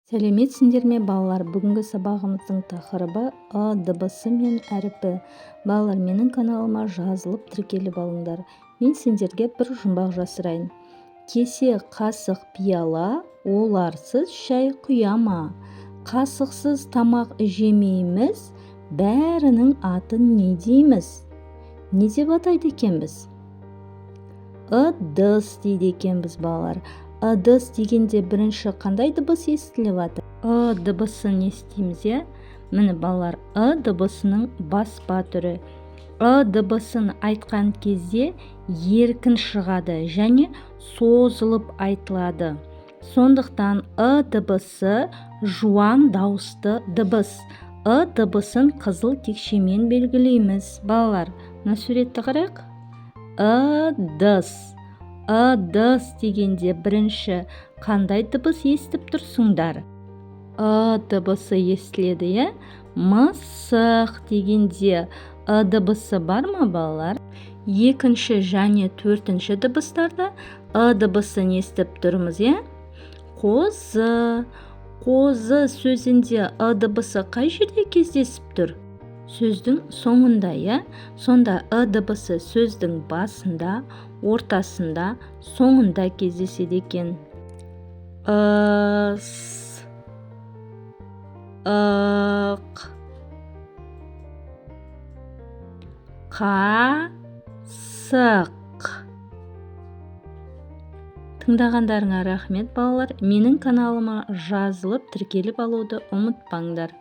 Сәлеметсіңдер ме балалар? Бүгінгі сабағымыздың тақырыбы «ы» дыбысы мен әріпі. Балалар, менің каналыма жазылып тіркеліп алыңдар. Мен сендерге бір жұмбақ жасырайын. Кесе, қасық, пияла, оларсыз шай құя ма? Қасықсыз тамақ жемейміз, бәрінің атын не дейміз? Не деп атайды екенбіз? Ыдыс дейді екенбіз балалар. Ыдыс дегенде бірінші қандай дыбыс естіліп жатыр? Дыбысын естиміз, иә? Міне балалар, дыбысының баспа түрі. Дыбысын айтқан кезде еркін шығады және созылып айтылады. Сондықтан дыбысы жуан дауысты дыбыс. Дыбысын қызыл текшемен белгілейміз. Балалар, мына суретті қарайық. Ыдыс. Ыдыс дегенде бірінші қандай дыбыс естіп тұрсыңдар? Дыбысы естіледі, е? Мысық дегенде дыбысы бар ма, балалар? Екінші және төртінші дыбыстарда дыбысын естіп тұрмыз, е? Қозы. Қозы сөзінде дыбысы қай жерде кездесіп тұр? Сөздің соңында, е? Сонда дыбысы сөздің басында, ортасында, соңында кездеседі екен. Ыс, ық, қасық. Тыңдағандарыңа рахмет балалар. Менің каналыма жазылып тіркеліп алуды ұмытпаңдар.